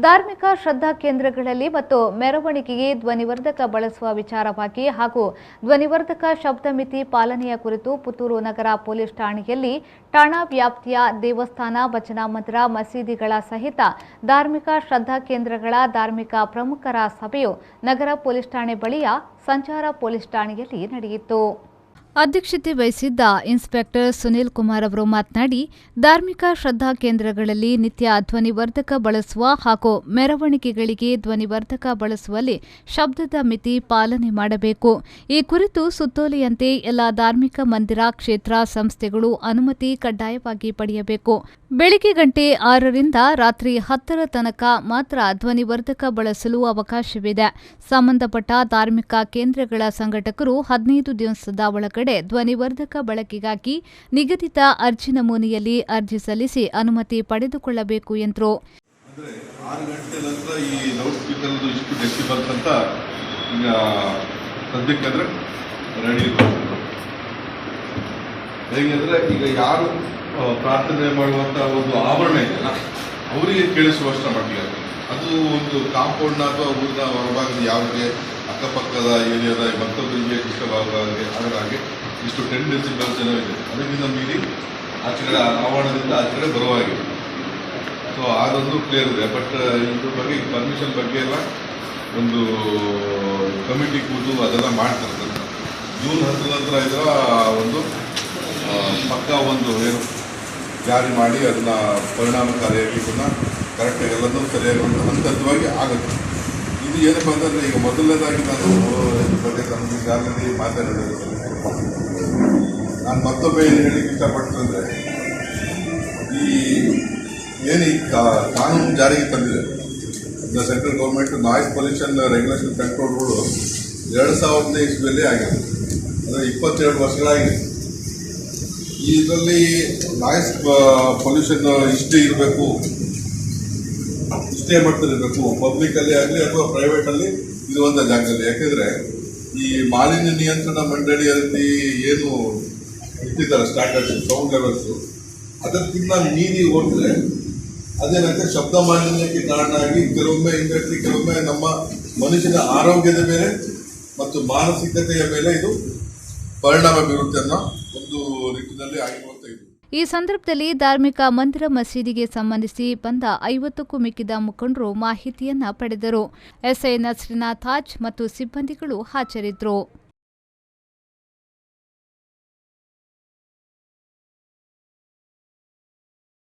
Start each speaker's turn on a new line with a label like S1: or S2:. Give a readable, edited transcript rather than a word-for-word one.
S1: ಧಾರ್ಮಿಕ ಶ್ರದ್ಧಾ ಕೇಂದ್ರಗಳಲ್ಲಿ ಮತ್ತು ಮೆರವಣಿಗೆಗೆ ಧ್ವನಿವರ್ಧಕ ಬಳಸುವ ವಿಚಾರವಾಗಿ ಹಾಗೂ ಧ್ವನಿವರ್ಧಕ ಶಬ್ದ ಮಿತಿ ಪಾಲನೆಯ ಕುರಿತು ಪುತ್ತೂರು ನಗರ ಪೊಲೀಸ್ ಠಾಣೆಯಲ್ಲಿ ಠಾಣಾ ವ್ಯಾಪ್ತಿಯ ದೇವಸ್ಥಾನ, ಭಜನಾ ಮಂದಿರ, ಮಸೀದಿಗಳ ಸಹಿತ ಧಾರ್ಮಿಕ ಶ್ರದ್ಧಾ ಕೇಂದ್ರಗಳ ಧಾರ್ಮಿಕ ಪ್ರಮುಖರ ಸಭೆಯು ನಗರ ಪೊಲೀಸ್ ಠಾಣೆ ಬಳಿಯ ಸಂಚಾರ ಪೊಲೀಸ್ ಠಾಣೆಯಲ್ಲಿ ನಡೆಯಿತು. ಅಧ್ಯಕ್ಷತೆ ವಹಿಸಿದ್ದ ಇನ್ಸ್ಪೆಕ್ಟರ್ ಸುನೀಲ್ ಕುಮಾರ್ ಅವರು ಮಾತನಾಡಿ, ಧಾರ್ಮಿಕ ಶ್ರದ್ಧಾ ಕೇಂದ್ರಗಳಲ್ಲಿ ನಿತ್ಯ ಧ್ವನಿವರ್ಧಕ ಬಳಸುವ ಹಾಗೂ ಮೆರವಣಿಗೆಗಳಿಗೆ ಧ್ವನಿವರ್ಧಕ ಬಳಸುವಲ್ಲಿ ಶಬ್ದದ ಮಿತಿ ಪಾಲನೆ ಮಾಡಬೇಕು. ಈ ಕುರಿತು ಸುತ್ತೋಲೆಯಂತೆ ಎಲ್ಲ ಧಾರ್ಮಿಕ ಮಂದಿರ, ಕ್ಷೇತ್ರ, ಸಂಸ್ಥೆಗಳು ಅನುಮತಿ ಕಡ್ಡಾಯವಾಗಿ ಪಡೆಯಬೇಕು. ಬೆಳಿಗ್ಗೆ ಗಂಟೆ 6ರಿಂದ ರಾತ್ರಿ 10ರ ತನಕ ಮಾತ್ರ ಧ್ವನಿವರ್ಧಕ ಬಳಸಲು ಅವಕಾಶವಿದೆ. ಸಂಬಂಧಪಟ್ಟ ಧಾರ್ಮಿಕ ಕೇಂದ್ರಗಳ ಸಂಘಟಕರು 15 ದಿವಸದ ಒಳಗಡೆ ಧ್ವನಿವರ್ಧಕ ಬಳಕೆಗಾಗಿ ನಿಗದಿತ ಅರ್ಜಿ ನಮೂನೆಯಲ್ಲಿ ಅರ್ಜಿ ಸಲ್ಲಿಸಿ ಅನುಮತಿ ಪಡೆದುಕೊಳ್ಳಬೇಕು ಎಂದರು.
S2: 6 ಗಂಟೆ ನಂತರ ಈ ಲೌಡ್ ಸ್ಪೀಕರ್ ಇಷ್ಟು ಡೆಸಿಬಲ್ಸ್ ಅಂತ ಈಗ ಸದ್ಯಕ್ಕೆ ರೆಡಿ ಇರಬೇಕು. ಹೇಗೆಂದ್ರೆ ಈಗ ಯಾರು ಪ್ರಾರ್ಥನೆ ಮಾಡುವಂತ ಒಂದು ಆವರಣ ಇದೆಯಲ್ಲ, ಅವರಿಗೆ ಕೇಳಿಸುವಷ್ಟ ಮಟ್ಟಿಗೆ ಅದು ಒಂದು ಕಾಂಪೌಂಡ್ನ ಅಥವಾ ಊರಿನ ಹೊರಭಾಗದ ಯಾವುದೇ ಅಕ್ಕಪಕ್ಕದ ಏರಿಯಾದ ಮತ್ತೊಬ್ಬರಿಗೆ ಇಷ್ಟವಾಗಲಾಗಿ ಇಷ್ಟು 10 ಡೆಸಿಬಲ್ಸ್ ಏನೋ ಇದೆ. ಅದಕ್ಕಿಂತ ಮೀರಿ ಆಚೆ ಕಡೆ ಆವರಣದಿಂದ ಆಚೆ ಕಡೆ ಬರುವಾಗಿದೆ. ಸೊ ಅದೊಂದು ಕ್ಲಿಯರ್ ಇದೆ. ಬಟ್ ಇದ್ರ ಬಗ್ಗೆ ಪರ್ಮಿಷನ್ ಬಗ್ಗೆ ಎಲ್ಲ ಒಂದು ಕಮಿಟಿ ಕೂತು ಅದೆಲ್ಲ ಮಾಡ್ತಾರೆ. ಜೂನ್ 10 ನಂತರ ಇದರ ಒಂದು ಪಕ್ಕ ಒಂದು ಏನು ಜಾರಿ ಮಾಡಿ ಅದನ್ನು ಪರಿಣಾಮಕಾರಿಯಾಗಿ ಇದನ್ನು ಕರೆಕ್ಟಾಗಿ ಎಲ್ಲದೂ ಸರಿಯಾಗಿ ಒಂದು ಹಂತವಾಗಿ ಆಗುತ್ತೆ. ಇದು ಏನಪ್ಪ ಅಂತಂದರೆ, ಈಗ ಮೊದಲನೇದಾಗಿ ನಾನು ಇದ್ರ ಬಗ್ಗೆ ನಮಗೆ ಈಗಾಗಲೇ ಮಾತಾಡಿದ್ದೇನೆ. ನಾನು ಮತ್ತೊಮ್ಮೆ ಏನು ಹೇಳಲಿಕ್ಕೆ ಇಷ್ಟಪಡ್ತಂದರೆ, ಈ ಏನು ಈ ಕಾನೂನು ಜಾರಿಗೆ ತಂದಿದೆ the central government noise pollution regulation control rule 2000 ಇಸ್ವಿಯಲ್ಲೇ ಆಗಿದೆ. ಅಂದರೆ 22 ವರ್ಷಗಳಾಗಿದೆ. ಇದರಲ್ಲಿ ನಾಯ್ಸ್ ಪೊಲ್ಯೂಷನ್ ಇಷ್ಟೇ ಇರಬೇಕು, ಇಷ್ಟೇ ಮಟ್ಟದಲ್ಲಿರಬೇಕು, ಪಬ್ಲಿಕಲ್ಲಿ ಆಗಲಿ ಅಥವಾ ಪ್ರೈವೇಟಲ್ಲಿ ಇರುವಂಥ ಜಾಗದಲ್ಲಿ. ಯಾಕೆಂದರೆ ಈ ಮಾಲಿನ್ಯ ನಿಯಂತ್ರಣ ಮಂಡಳಿಯಲ್ಲಿ ಏನು ಇಟ್ಟಿದ್ದಾರೆ ಸ್ಟ್ಯಾಂಡರ್ಡ್ಸ್, ಸೌಂಡ್ ಲೆವೆಲ್ಸು, ಅದಕ್ಕಿಂತ ಮೀರಿ ಹೋದರೆ ಅದೇನಂತೆ ಶಬ್ದ ಮಾಲಿನ್ಯಕ್ಕೆ ಕಾರಣ ಆಗಿ ಕೆಲವೊಮ್ಮೆ ಇಂಡಸ್ಟ್ರಿ, ಕೆಲವೊಮ್ಮೆ ನಮ್ಮ ಮನುಷ್ಯನ ಆರೋಗ್ಯದ ಮೇಲೆ ಮತ್ತು ಮಾನಸಿಕತೆಯ ಮೇಲೆ ಇದು ಪರಿಣಾಮ ಬೀರುತ್ತೆ ಅನ್ನೋ ಒಂದು ನಿಟ್ಟಿನಲ್ಲಿ ಆಗಿರುವಂಥ ಇದು.
S1: ಈ ಸಂದರ್ಭದಲ್ಲಿ ಧಾರ್ಮಿಕ ಮಂದಿರ, ಮಸೀದಿಗೆ ಸಂಬಂಧಿಸಿ ಬಂದ 50ಕ್ಕೂ ಮಿಕ್ಕಿದ ಮುಖಂಡರು ಮಾಹಿತಿಯನ್ನ ಪಡೆದರು. ಎಸ್ಐ ನಸ್ರಿನಾಥ್ ಹಾಜ್ ಮತ್ತು ಸಿಬ್ಬಂದಿಗಳು ಹಾಜರಿದ್ದರು.